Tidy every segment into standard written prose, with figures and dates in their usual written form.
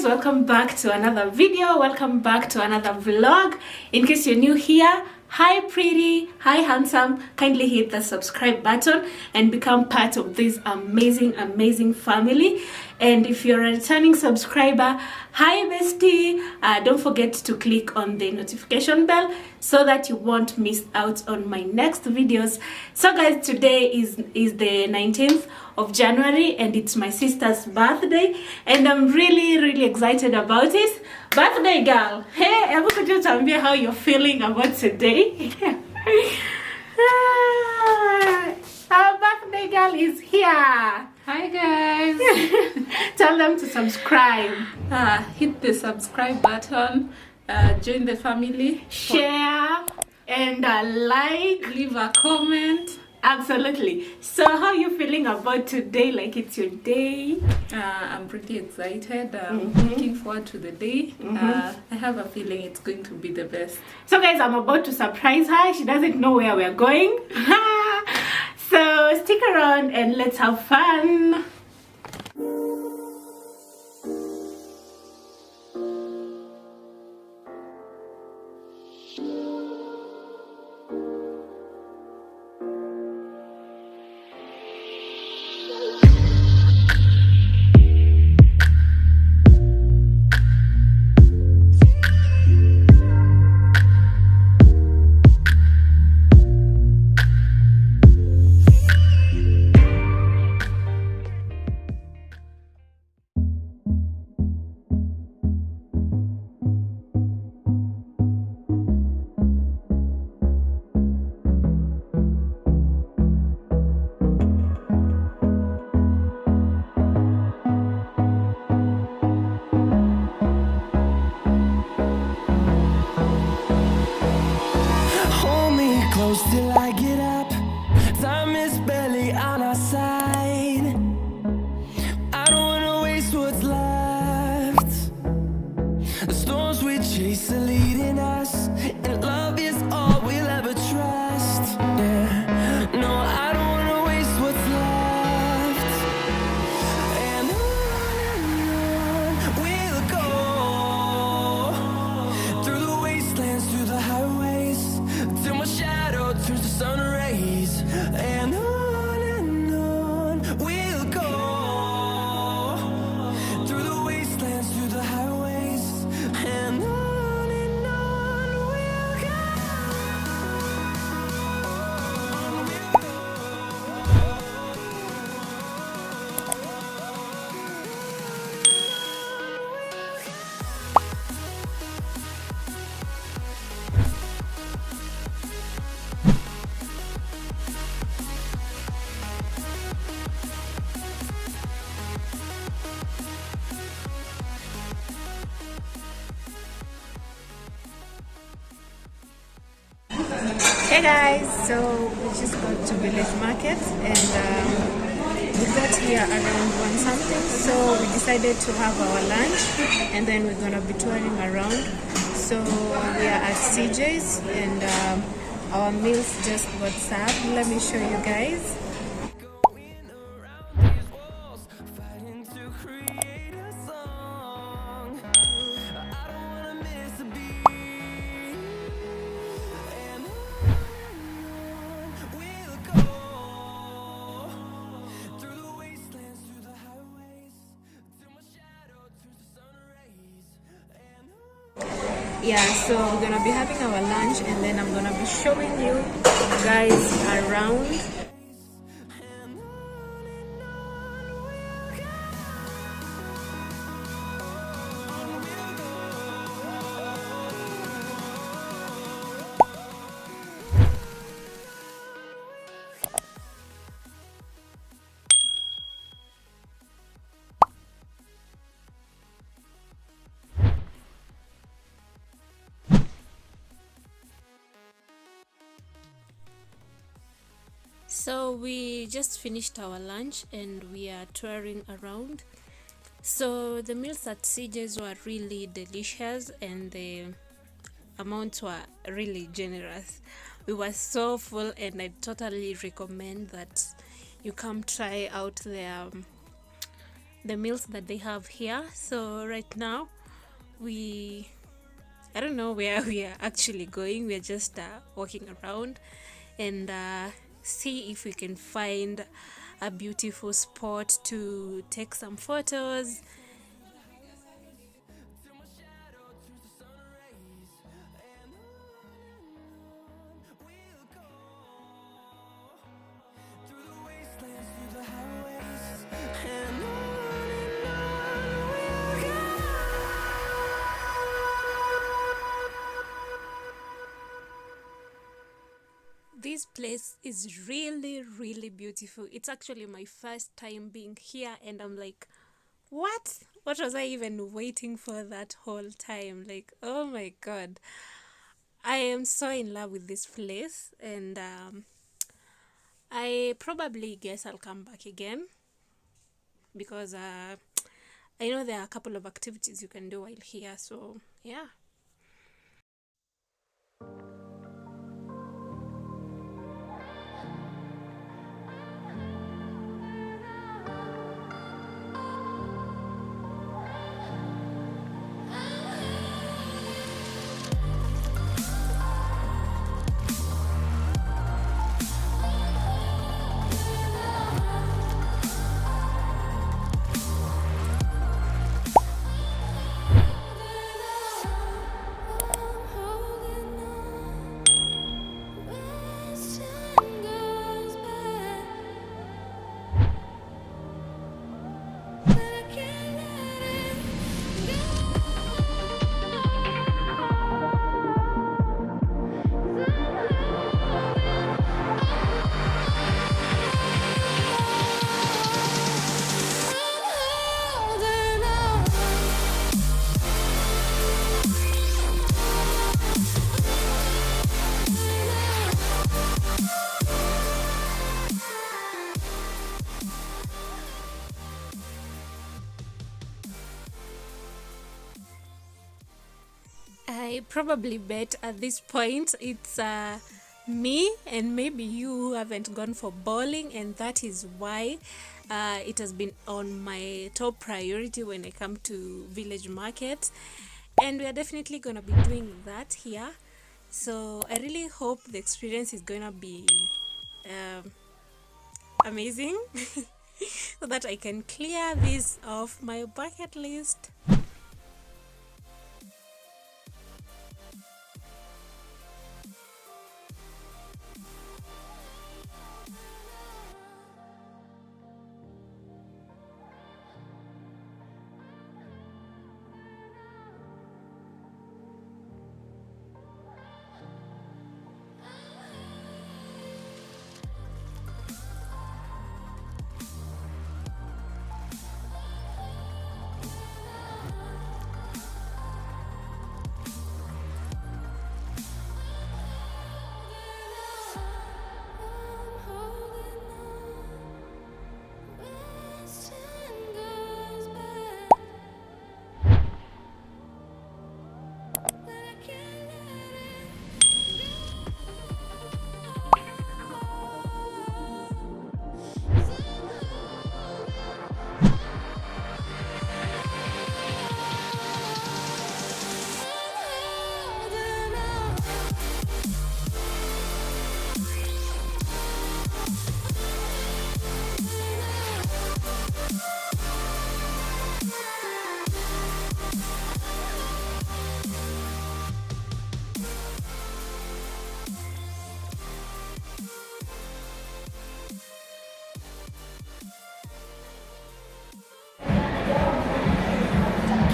guys, welcome back to another video, welcome back to another vlog. In case you're new here, hi pretty, hi handsome, kindly hit the subscribe button and become part of this amazing family. And if you're a returning subscriber, hi bestie, don't forget to click on the notification bell so that you won't miss out on my next videos. So guys, today is the 19th of January and it's my sister's birthday and I'm really excited about it. Birthday girl, hey, ever could you tell me how you're feeling about today? Our birthday girl is here. Hi guys. Tell them to subscribe. Hit the subscribe button, join the family, share and like, leave a comment. Absolutely. So how are you feeling about today? Like it's your day? I'm pretty excited. Looking forward to the day. I have a feeling it's going to be the best. So guys, I'm about to surprise her. She doesn't know where we're going. So stick around and let's have fun. Till I get up, time is barely on our side. I don't wanna waste what's left. The storms we chase are leading us, and love is all we'll ever trust. Yeah, no, I don't wanna waste what's left. And on we'll go, through the wastelands, through the highways, till my shadow turns to sun rays. And on we'll go, through the wastelands, through the highways, and on we'll go. Hey guys, so we just got to village market and we got here around 1 something, so we decided to have our lunch and then we're gonna be touring around. So we are at CJ's and our meals just got served. Let me show you guys. Yeah, so we're gonna be having our lunch and then I'm gonna be showing you guys around. So we just finished our lunch and we are touring around. So the meals at CJ's were really delicious and the amounts were really generous. We were so full and I totally recommend that you come try out their the meals that they have here. So right now I don't know where we are actually going. We're just walking around and see if we can find a beautiful spot to take some photos. This place is really, really beautiful. It's actually my first time being here, and I'm like, what was I even waiting for that whole time? Like, oh my god, I am so in love with this place, and I probably guess I'll come back again because I know there are a couple of activities you can do while here. So yeah. I probably bet at this point it's me and maybe you who haven't gone for bowling, and that is why it has been on my top priority when I come to village market, and we are definitely gonna be doing that here. So I really hope the experience is gonna be amazing so that I can clear this off my bucket list.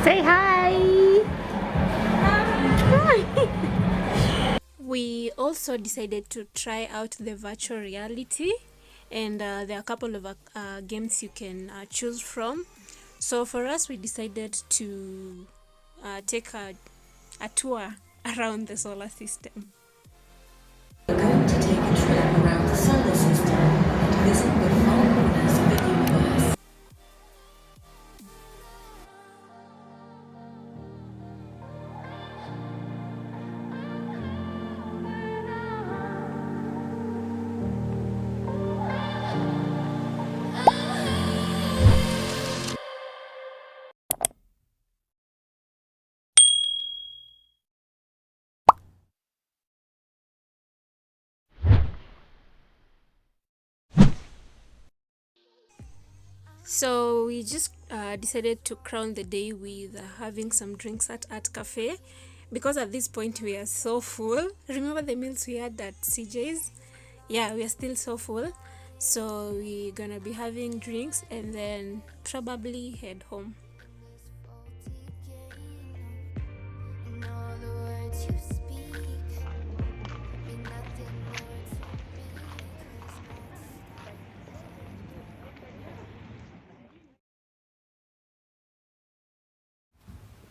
Say hi! We also decided to try out the virtual reality, and there are a couple of games you can choose from. So for us, we decided to take a tour around the solar system. We're going to take a trip around the solar system and visit the far corners of the universe. So we just decided to crown the day with having some drinks at Art Cafe, because at this point we are so full. Remember the meals we had at CJ's? Yeah, we are still so full. So we're gonna be having drinks and then probably head home.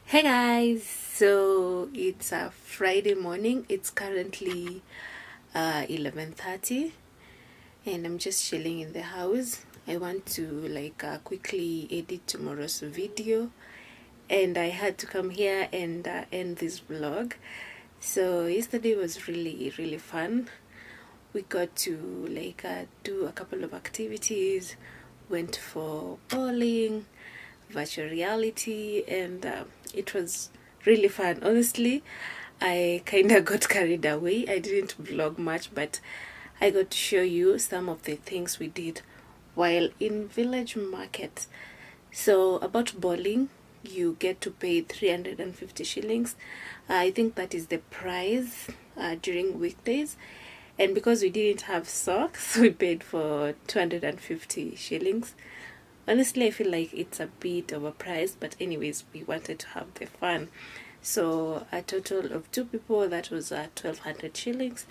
Hey guys, so it's a Friday morning. It's currently 11:30 and I'm just chilling in the house. I want to quickly edit tomorrow's video, and I had to come here and end this vlog. So yesterday was really fun. We got to do a couple of activities, went for bowling, virtual reality, and it was really fun. Honestly, I kind of got carried away. I didn't vlog much, but I got to show you some of the things we did while in village market. So about bowling, you get to pay 350 shillings. I think that is the price during weekdays, and because we didn't have socks, we paid for 250 shillings. Honestly, I feel like it's a bit of a price, but anyways, we wanted to have the fun. So a total of 2 people, that was 1200 shillings.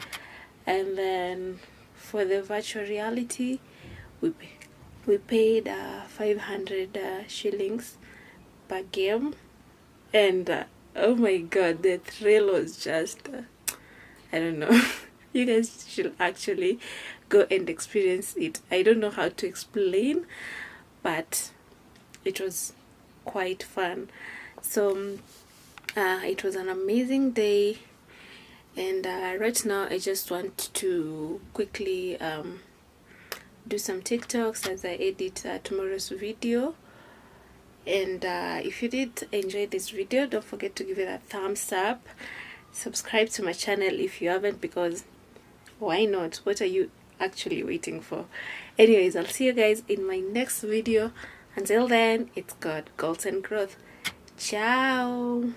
And then for the virtual reality, we paid 500 shillings per game. And oh my god, the thrill was just I don't know. You guys should actually go and experience it. I don't know how to explain, but it was quite fun. So it was an amazing day, and right now I just want to quickly do some TikToks as I edit tomorrow's video. And if you did enjoy this video, don't forget to give it a thumbs up. Subscribe to my channel if you haven't, because why not? What are you actually waiting for? Anyways, I'll see you guys in my next video. Until then, it's God, goals and growth. Ciao.